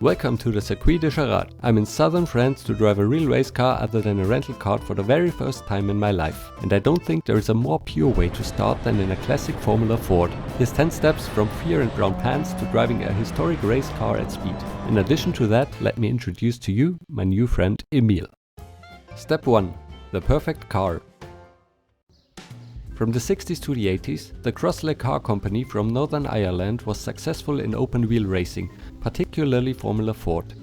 Welcome to the Circuit de Charade. I'm in southern France to drive a real race car other than a rental cart for the very first time in my life. And I don't think there is a more pure way to start than in a classic Formula Ford. Here's 10 steps from fear and brown pants to driving a historic race car at speed. In addition to that, let me introduce to you my new friend Emile. Step 1. The perfect car. From the 60s to the 80s, the Crossley car company from Northern Ireland was successful in open-wheel racing, particularly Formula Ford.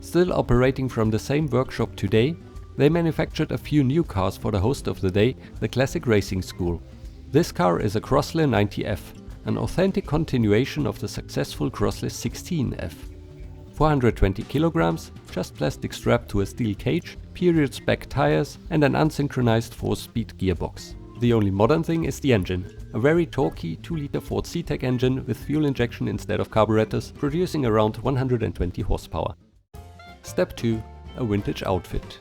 Still operating from the same workshop today, they manufactured a few new cars for the host of the day, the Classic Racing School. This car is a Crossley 90F, an authentic continuation of the successful Crossley 16F. 420 kilograms, just plastic strapped to a steel cage, period spec tires and an unsynchronized 4-speed gearbox. The only modern thing is the engine, a very torquey 2-liter Ford C-Tech engine with fuel injection instead of carburetors, producing around 120 horsepower. Step 2. A vintage outfit.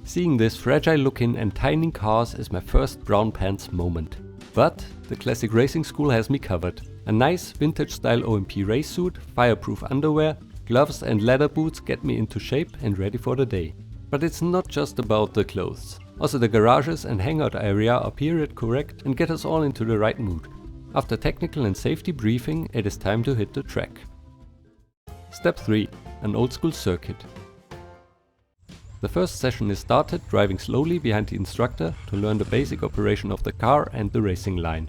Seeing this fragile looking and tiny cars is my first brown pants moment. But the Classic Racing School has me covered. A nice vintage style OMP race suit, fireproof underwear, gloves and leather boots get me into shape and ready for the day. But it's not just about the clothes. Also the garages and hangout area are period correct and get us all into the right mood. After technical and safety briefing, it is time to hit the track. Step 3. An old-school circuit. The first session is started driving slowly behind the instructor to learn the basic operation of the car and the racing line.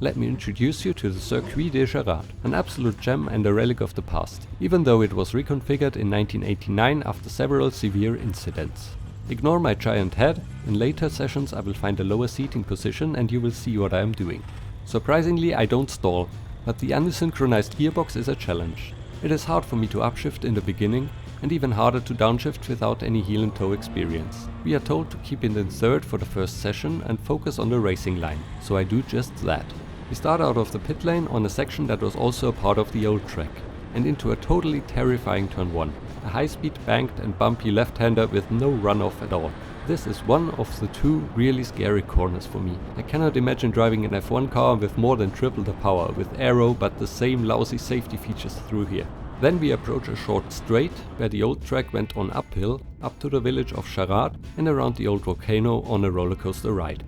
Let me introduce you to the Circuit de Charade, an absolute gem and a relic of the past, even though it was reconfigured in 1989 after several severe incidents. Ignore my giant head, in later sessions I will find a lower seating position and you will see what I am doing. Surprisingly I don't stall, but the unsynchronized gearbox is a challenge. It is hard for me to upshift in the beginning and even harder to downshift without any heel and toe experience. We are told to keep it in third for the first session and focus on the racing line, so I do just that. We start out of the pit lane on a section that was also a part of the old track, and into a totally terrifying turn 1. A high-speed banked and bumpy left-hander with no runoff at all. This is one of the two really scary corners for me. I cannot imagine driving an F1 car with more than triple the power, with aero but the same lousy safety features through here. Then we approach a short straight, where the old track went on uphill, up to the village of Charade and around the old volcano on a roller coaster ride.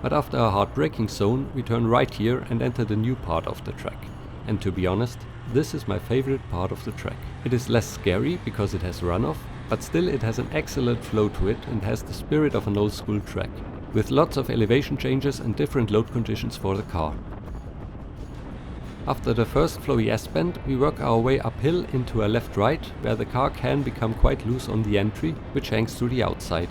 But after a hard braking zone, we turn right here and enter the new part of the track. And to be honest, this is my favorite part of the track. It is less scary because it has runoff, but still it has an excellent flow to it and has the spirit of an old school track, with lots of elevation changes and different load conditions for the car. After the first flowy S-bend, we work our way uphill into a left-right, where the car can become quite loose on the entry, which hangs to the outside.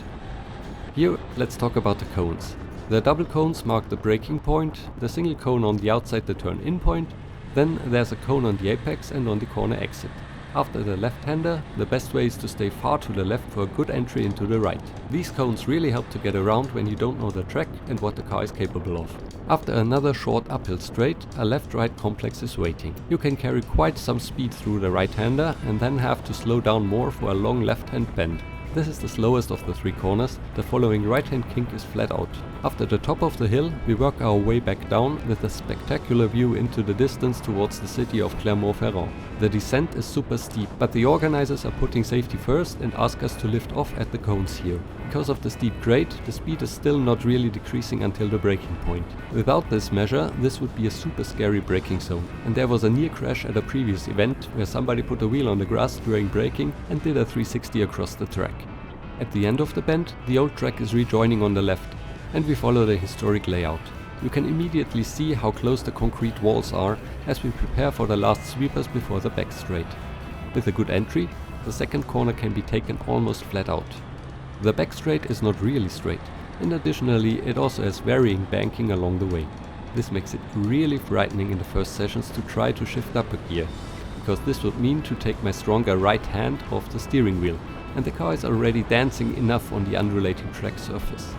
Here, let's talk about the cones. The double cones mark the braking point, the single cone on the outside the turn-in point, then there's a cone on the apex and on the corner exit. After the left-hander, the best way is to stay far to the left for a good entry into the right. These cones really help to get around when you don't know the track and what the car is capable of. After another short uphill straight, a left-right complex is waiting. You can carry quite some speed through the right-hander and then have to slow down more for a long left-hand bend. This is the slowest of the 3 corners, the following right-hand kink is flat out. After the top of the hill, we work our way back down with a spectacular view into the distance towards the city of Clermont-Ferrand. The descent is super steep, but the organizers are putting safety first and ask us to lift off at the cones here. Because of the steep grade, the speed is still not really decreasing until the braking point. Without this measure, this would be a super scary braking zone. And there was a near crash at a previous event where somebody put a wheel on the grass during braking and did a 360 across the track. At the end of the bend, the old track is rejoining on the left, and we follow the historic layout. You can immediately see how close the concrete walls are as we prepare for the last sweepers before the back straight. With a good entry, the second corner can be taken almost flat out. The back straight is not really straight, and additionally it also has varying banking along the way. This makes it really frightening in the first sessions to try to shift up a gear, because this would mean to take my stronger right hand off the steering wheel, and the car is already dancing enough on the undulating track surface.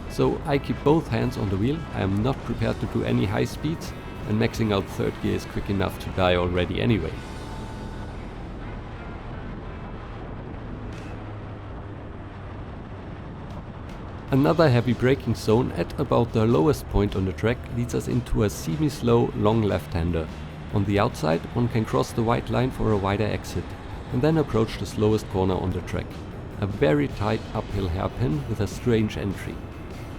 So I keep both hands on the wheel. I am not prepared to do any high speeds, and maxing out third gear is quick enough to die already anyway. Another heavy braking zone at about the lowest point on the track leads us into a semi-slow long left-hander. On the outside one can cross the white line for a wider exit and then approach the slowest corner on the track. A very tight uphill hairpin with a strange entry.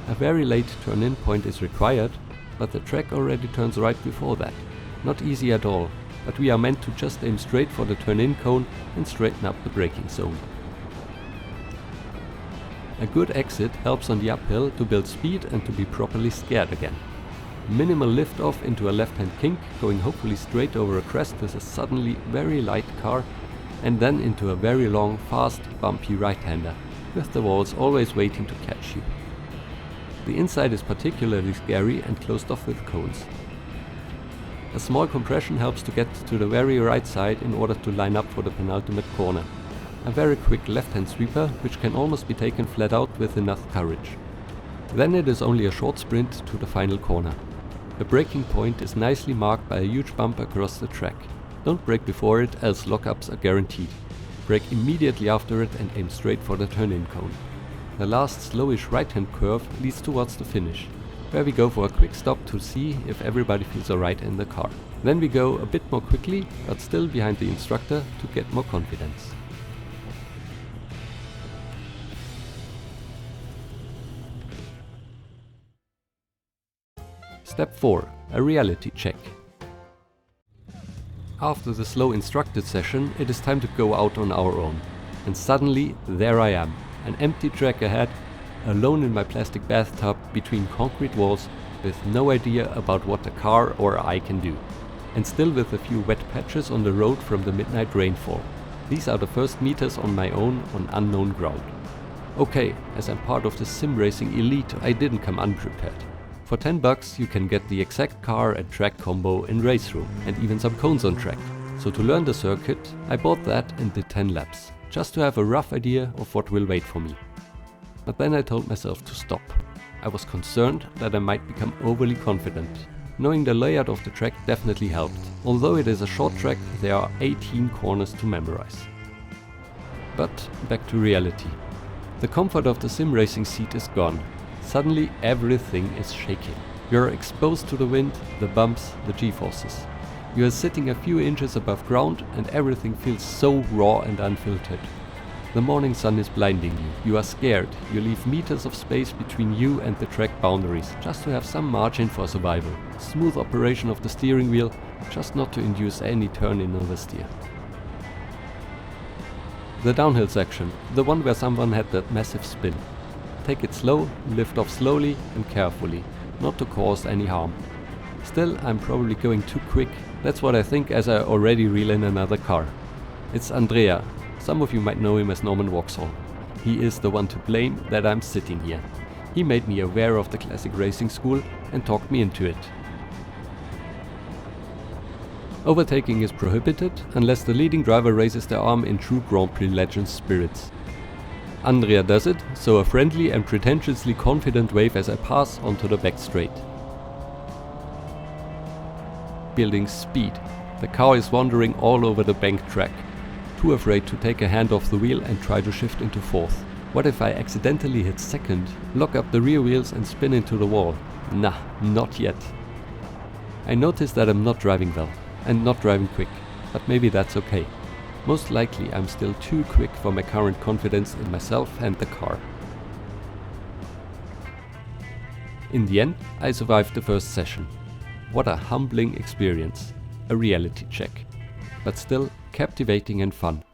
A very late turn-in point is required, but the track already turns right before that. Not easy at all, but we are meant to just aim straight for the turn-in cone and straighten up the braking zone. A good exit helps on the uphill to build speed and to be properly scared again. Minimal lift off into a left-hand kink, going hopefully straight over a crest with a suddenly very light car, and then into a very long, fast, bumpy right-hander, with the walls always waiting to catch you. The inside is particularly scary and closed off with cones. A small compression helps to get to the very right side in order to line up for the penultimate corner. A very quick left-hand sweeper, which can almost be taken flat out with enough courage. Then it is only a short sprint to the final corner. The braking point is nicely marked by a huge bump across the track. Don't brake before it, else lockups are guaranteed. Brake immediately after it and aim straight for the turn-in cone. The last slowish right-hand curve leads towards the finish, where we go for a quick stop to see if everybody feels alright in the car. Then we go a bit more quickly, but still behind the instructor to get more confidence. Step 4. A reality check. After the slow instructed session, it is time to go out on our own. And suddenly, there I am, an empty track ahead, alone in my plastic bathtub between concrete walls, with no idea about what a car or I can do. And still with a few wet patches on the road from the midnight rainfall. These are the first meters on my own on unknown ground. Okay, as I'm part of the sim racing elite, I didn't come unprepared. For $10 you can get the exact car and track combo in Race Room, and even some cones on track. So to learn the circuit, I bought that and did 10 laps, just to have a rough idea of what will wait for me. But then I told myself to stop. I was concerned that I might become overly confident. Knowing the layout of the track definitely helped. Although it is a short track, there are 18 corners to memorize. But back to reality. The comfort of the sim racing seat is gone. Suddenly everything is shaking. You are exposed to the wind, the bumps, the G-forces. You are sitting a few inches above ground and everything feels so raw and unfiltered. The morning sun is blinding you. You are scared. You leave meters of space between you and the track boundaries, just to have some margin for survival. Smooth operation of the steering wheel, just not to induce any turn-in oversteer. The downhill section, the one where someone had that massive spin. Take it slow, lift off slowly and carefully, not to cause any harm. Still, I'm probably going too quick. That's what I think as I already reel in another car. It's Andrea. Some of you might know him as Norman Vauxhall. He is the one to blame that I'm sitting here. He made me aware of the classic racing school and talked me into it. Overtaking is prohibited unless the leading driver raises their arm in true Grand Prix Legends spirits. Andrea does it, so a friendly and pretentiously confident wave as I pass onto the back straight. Building speed. The car is wandering all over the bank track. Too afraid to take a hand off the wheel and try to shift into fourth. What if I accidentally hit second, lock up the rear wheels and spin into the wall? Nah, not yet. I notice that I'm not driving well, and not driving quick, but maybe that's okay. Most likely I'm still too quick for my current confidence in myself and the car. In the end, I survived the first session. What a humbling experience. A reality check. But still captivating and fun.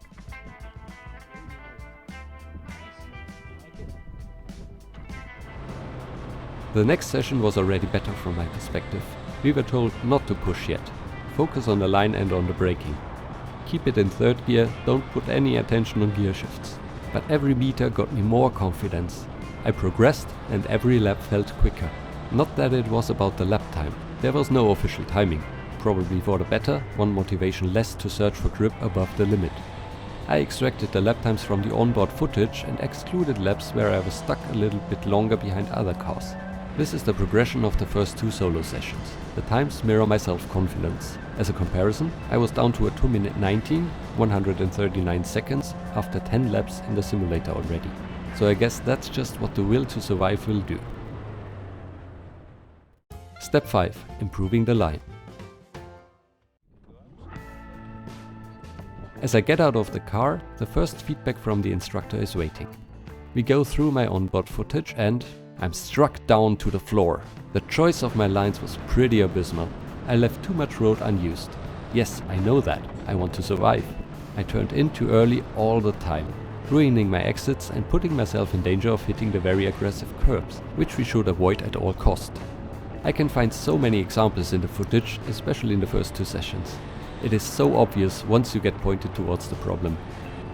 The next session was already better from my perspective. We were told not to push yet. Focus on the line and on the braking. Keep it in third gear, don't put any attention on gear shifts. But every meter got me more confidence. I progressed and every lap felt quicker. Not that it was about the lap time. There was no official timing. Probably for the better, one motivation less to search for grip above the limit. I extracted the lap times from the onboard footage and excluded laps where I was stuck a little bit longer behind other cars. This is the progression of the first two solo sessions. The times mirror my self-confidence. As a comparison, I was down to a 2:19, 139 seconds after 10 laps in the simulator already. so I guess that's just what the will to survive will do. Step 5. Improving the line. As I get out of the car, the first feedback from the instructor is waiting. We go through my onboard footage and I'm struck down to the floor. The choice of my lines was pretty abysmal. I left too much road unused. Yes, I know that. I want to survive. I turned in too early all the time, ruining my exits and putting myself in danger of hitting the very aggressive curbs, which we should avoid at all costs. I can find so many examples in the footage, especially in the first 2 sessions. It is so obvious once you get pointed towards the problem.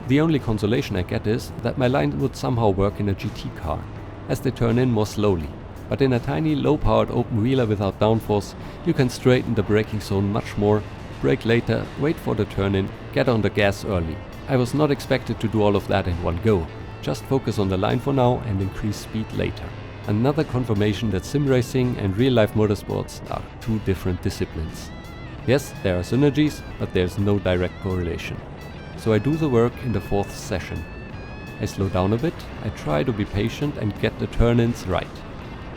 The only consolation I get is that my line would somehow work in a GT car, as they turn in more slowly. But in a tiny low-powered open wheeler without downforce, you can straighten the braking zone much more, brake later, wait for the turn-in, get on the gas early. I was not expected to do all of that in one go. Just focus on the line for now and increase speed later. Another confirmation that sim racing and real-life motorsports are 2 different disciplines. Yes, there are synergies, but there's no direct correlation. So I do the work in the 4th session. I slow down a bit, I try to be patient and get the turn-ins right.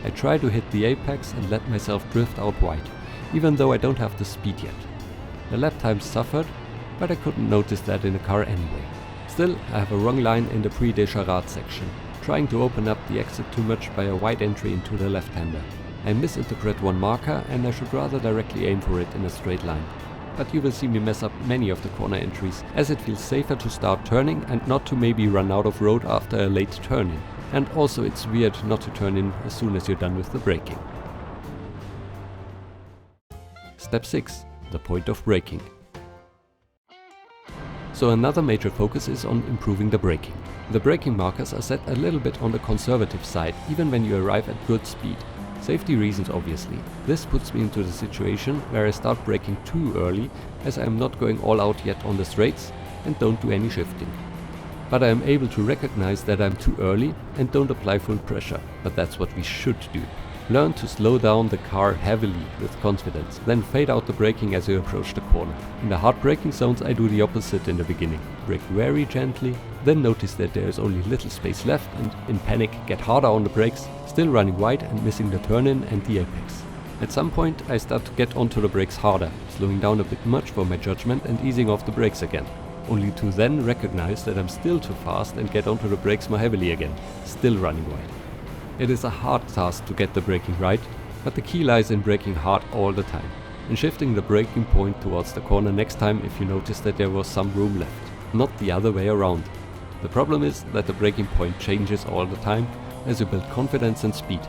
I try to hit the apex and let myself drift out wide, even though I don't have the speed yet. The lap times suffered, but I couldn't notice that in the car anyway. Still, I have a wrong line in the Circuit de Charade section, trying to open up the exit too much by a wide entry into the left-hander. I misinterpret one marker and I should rather directly aim for it in a straight line. But you will see me mess up many of the corner entries, as it feels safer to start turning and not to maybe run out of road after a late turn-in. And also it's weird not to turn in as soon as you're done with the braking. Step 6. The point of braking. So another major focus is on improving the braking. The braking markers are set a little bit on the conservative side, even when you arrive at good speed. Safety reasons obviously. This puts me into the situation where I start braking too early, as I am not going all out yet on the straights and don't do any shifting. But I am able to recognize that I'm too early and don't apply full pressure, but that's what we should do. Learn to slow down the car heavily with confidence, then fade out the braking as you approach the corner. In the hard braking zones I do the opposite in the beginning. Brake very gently, then notice that there is only little space left and in panic get harder on the brakes, still running wide and missing the turn-in and the apex. At some point I start to get onto the brakes harder, slowing down a bit much for my judgment and easing off the brakes again. Only to then recognize that I'm still too fast and get onto the brakes more heavily again, still running wide. It is a hard task to get the braking right, but the key lies in braking hard all the time, and shifting the braking point towards the corner next time if you notice that there was some room left, not the other way around. The problem is that the braking point changes all the time as you build confidence and speed.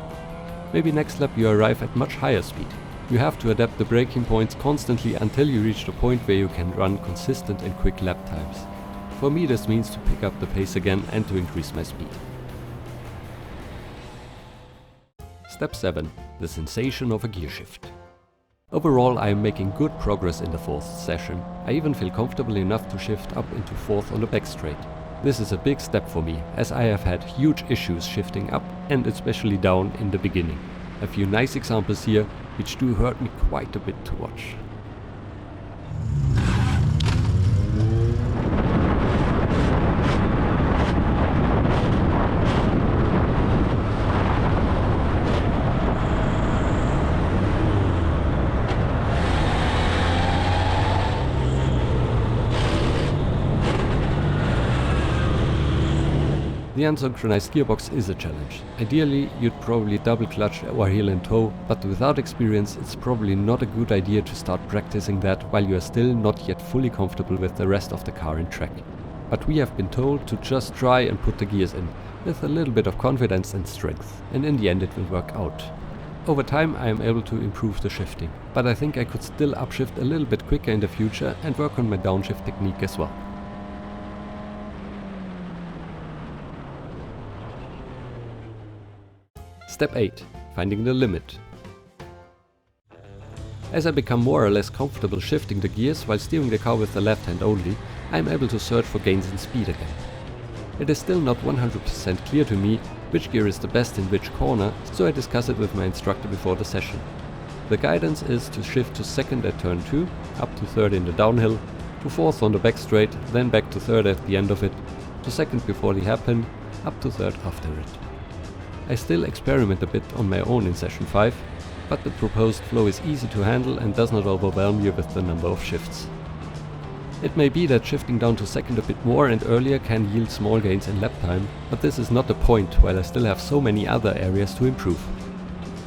Maybe next lap you arrive at much higher speed. You have to adapt the braking points constantly until you reach the point where you can run consistent and quick lap times. For me this means to pick up the pace again and to increase my speed. Step 7. The sensation of a gear shift. Overall I am making good progress in the 4th session. I even feel comfortable enough to shift up into 4th on the back straight. This is a big step for me, as I have had huge issues shifting up and especially down in the beginning. A few nice examples here, which do hurt me quite a bit to watch. The unsynchronized gearbox is a challenge. Ideally, you'd probably double clutch or heel and toe, but without experience it's probably not a good idea to start practicing that while you are still not yet fully comfortable with the rest of the car and track. But we have been told to just try and put the gears in, with a little bit of confidence and strength, and in the end it will work out. Over time I am able to improve the shifting, but I think I could still upshift a little bit quicker in the future and work on my downshift technique as well. Step 8. Finding the limit. As I become more or less comfortable shifting the gears while steering the car with the left hand only, I am able to search for gains in speed again. It is still not 100% clear to me which gear is the best in which corner, so I discuss it with my instructor before the session. The guidance is to shift to 2nd at turn 2, up to 3rd in the downhill, to 4th on the back straight, then back to 3rd at the end of it, to 2nd before the hairpin, up to third after it. I still experiment a bit on my own in session 5, but the proposed flow is easy to handle and does not overwhelm you with the number of shifts. It may be that shifting down to second a bit more and earlier can yield small gains in lap time, but this is not the point while I still have so many other areas to improve.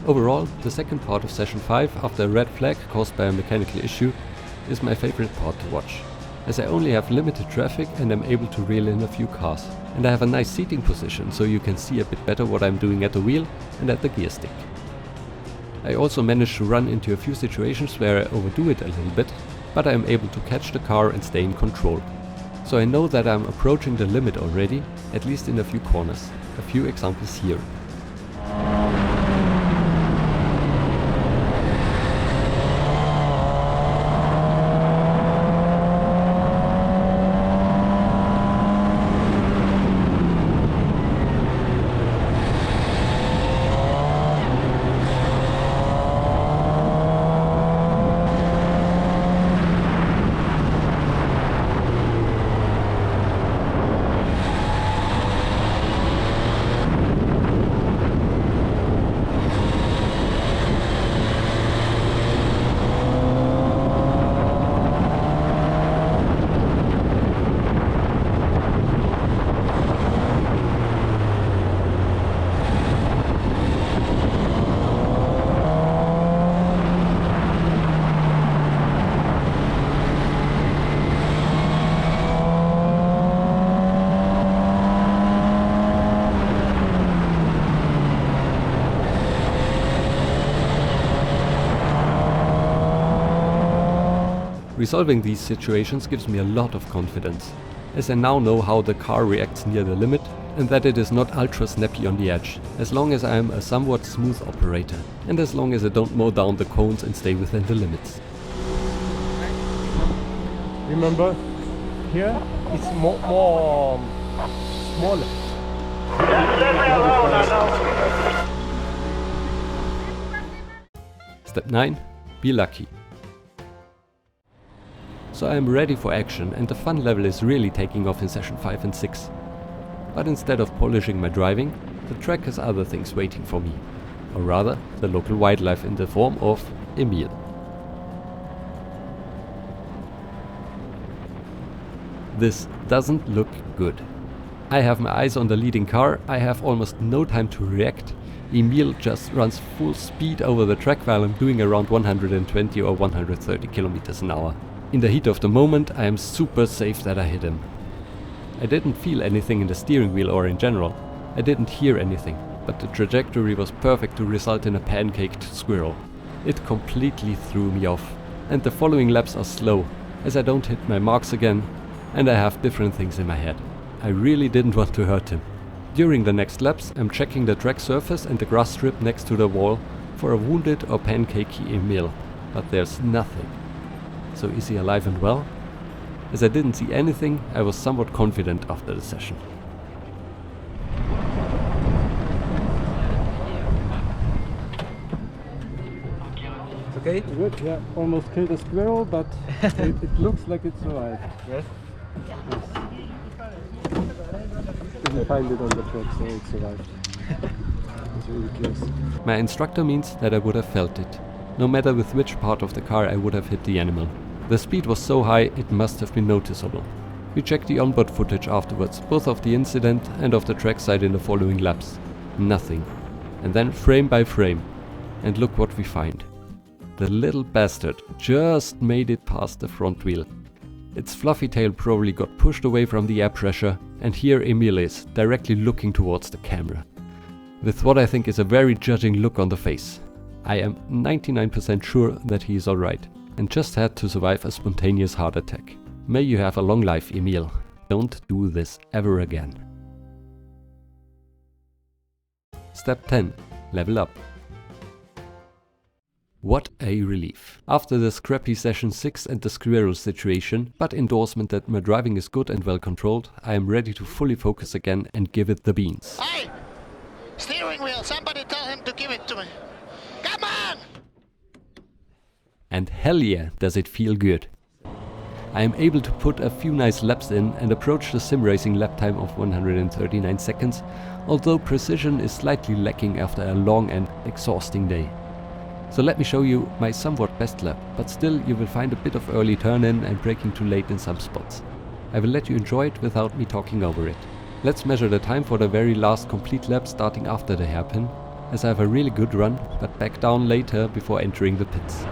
Overall, the second part of session 5 after a red flag caused by a mechanical issue is my favorite part to watch, as I only have limited traffic and am able to reel in a few cars. And I have a nice seating position so you can see a bit better what I'm doing at the wheel and at the gear stick. I also managed to run into a few situations where I overdo it a little bit, but I am able to catch the car and stay in control. So I know that I'm approaching the limit already, at least in a few corners. A few examples here. Resolving these situations gives me a lot of confidence, as I now know how the car reacts near the limit and that it is not ultra snappy on the edge, as long as I am a somewhat smooth operator and as long as I don't mow down the cones and stay within the limits. Remember, here it's more smaller. Step 9. Be lucky. So I am ready for action and the fun level is really taking off in session 5 and 6. But instead of polishing my driving, the track has other things waiting for me. Or rather, the local wildlife in the form of Emil. This doesn't look good. I have my eyes on the leading car, I have almost no time to react. Emil just runs full speed over the track while I'm doing around 120 or 130 kilometers an hour. In the heat of the moment, I am super safe that I hit him. I didn't feel anything in the steering wheel or in general. I didn't hear anything, but the trajectory was perfect to result in a pancaked squirrel. It completely threw me off, and the following laps are slow, as I don't hit my marks again, and I have different things in my head. I really didn't want to hurt him. During the next laps, I'm checking the track surface and the grass strip next to the wall for a wounded or pancakey Emil, but there's nothing. So is he alive and well? As I didn't see anything, I was somewhat confident after the session. Okay? Good, yeah. Almost killed a squirrel, but it looks like it survived. Yes. Didn't find it on the track, so it survived. It's really close. My instructor means that I would have felt it, no matter with which part of the car I would have hit the animal. The speed was so high it must have been noticeable. We checked the onboard footage afterwards, both of the incident and of the trackside in the following laps. Nothing. And then frame by frame. And look what we find. The little bastard just made it past the front wheel. Its fluffy tail probably got pushed away from the air pressure, and here Emil is, directly looking towards the camera. With what I think is a very judging look on the face. I am 99% sure that he is alright, and just had to survive a spontaneous heart attack. May you have a long life, Emil. Don't do this ever again. Step 10. Level up. What a relief. After the scrappy session 6 and the squirrel situation, but endorsement that my driving is good and well controlled, I am ready to fully focus again and give it the beans. Hey! Steering wheel, somebody tell him to give it to me. Come on! And hell yeah, does it feel good. I am able to put a few nice laps in and approach the sim racing lap time of 139 seconds, although precision is slightly lacking after a long and exhausting day. So let me show you my somewhat best lap, but still you will find a bit of early turn-in and braking too late in some spots. I will let you enjoy it without me talking over it. Let's measure the time for the very last complete lap starting after the hairpin, as I have a really good run, but back down later before entering the pits.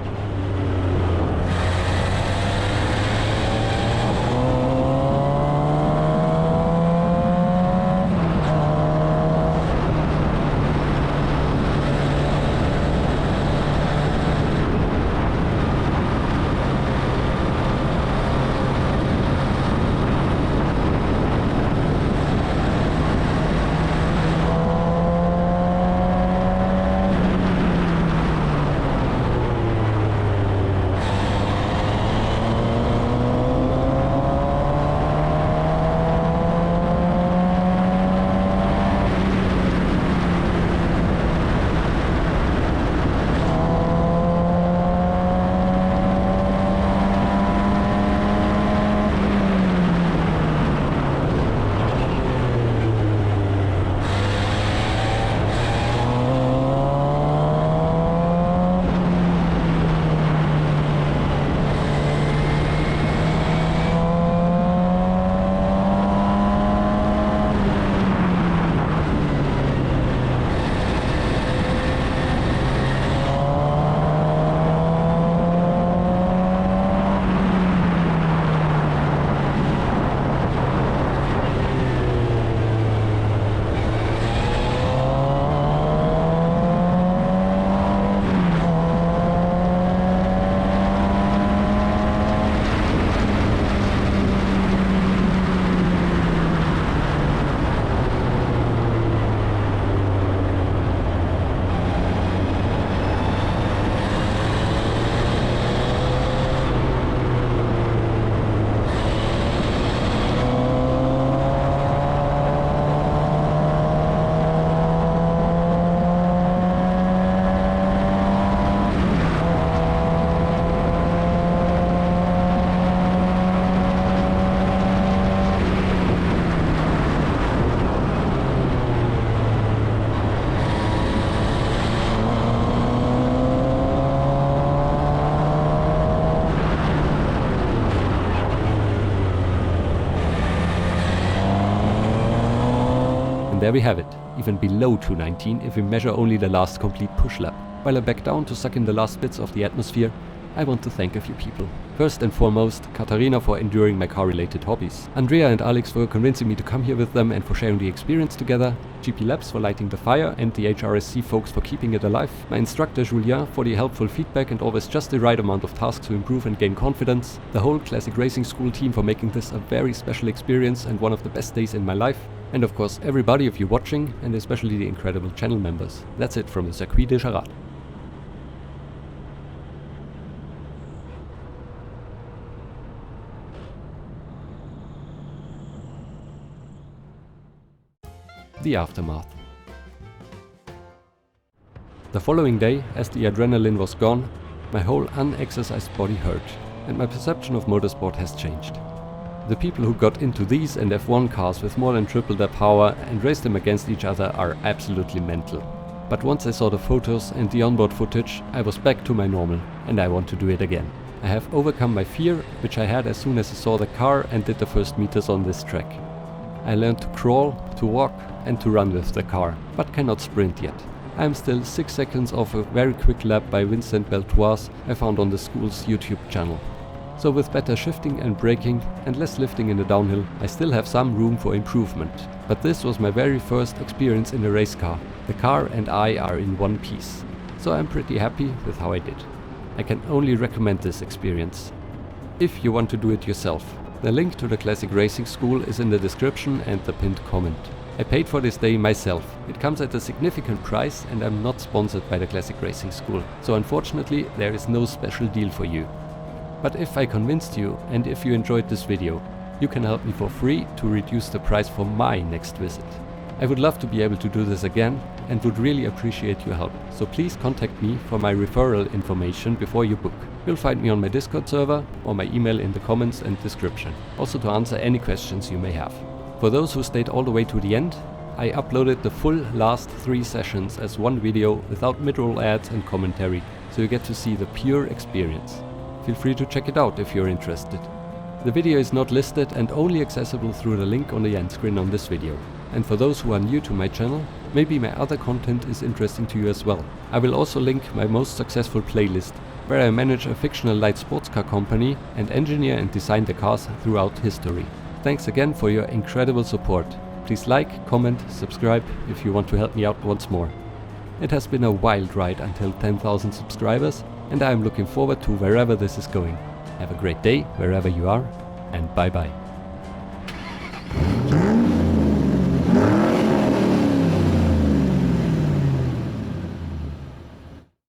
And there we have it, even below 219 if we measure only the last complete push lap. While I back down to suck in the last bits of the atmosphere, I want to thank a few people. First and foremost, Katharina for enduring my car-related hobbies, Andrea and Alex for convincing me to come here with them and for sharing the experience together, GP Labs for lighting the fire, and the HRSC folks for keeping it alive, my instructor Julien for the helpful feedback and always just the right amount of tasks to improve and gain confidence, the whole Classic Racing School team for making this a very special experience and one of the best days in my life, and of course everybody of you watching, and especially the incredible channel members. That's it from the Circuit de Charade. The aftermath. The following day, as the adrenaline was gone, my whole unexercised body hurt, and my perception of motorsport has changed. The people who got into these and F1 cars with more than triple their power and raced them against each other are absolutely mental. But once I saw the photos and the onboard footage, I was back to my normal, and I want to do it again. I have overcome my fear, which I had as soon as I saw the car and did the first meters on this track. I learned to crawl, to walk and to run with the car, but cannot sprint yet. I am still 6 seconds off a very quick lap by Vincent Beltoise I found on the school's YouTube channel. So with better shifting and braking and less lifting in the downhill, I still have some room for improvement. But this was my very first experience in a race car. The car and I are in one piece. So I'm pretty happy with how I did. I can only recommend this experience. If you want to do it yourself, the link to the Classic Racing School is in the description and the pinned comment. I paid for this day myself. It comes at a significant price and I'm not sponsored by the Classic Racing School. So unfortunately there is no special deal for you. But if I convinced you and if you enjoyed this video, you can help me for free to reduce the price for my next visit. I would love to be able to do this again, and would really appreciate your help. So please contact me for my referral information before you book. You'll find me on my Discord server or my email in the comments and description, also to answer any questions you may have. For those who stayed all the way to the end, I uploaded the full last 3 sessions as one video without mid-roll ads and commentary, so you get to see the pure experience. Feel free to check it out if you're interested. The video is not listed and only accessible through the link on the end screen on this video. And for those who are new to my channel, maybe my other content is interesting to you as well. I will also link my most successful playlist, where I manage a fictional light sports car company and engineer and design the cars throughout history. Thanks again for your incredible support. Please like, comment, subscribe if you want to help me out once more. It has been a wild ride until 10,000 subscribers, and I am looking forward to wherever this is going. Have a great day wherever you are, and bye bye.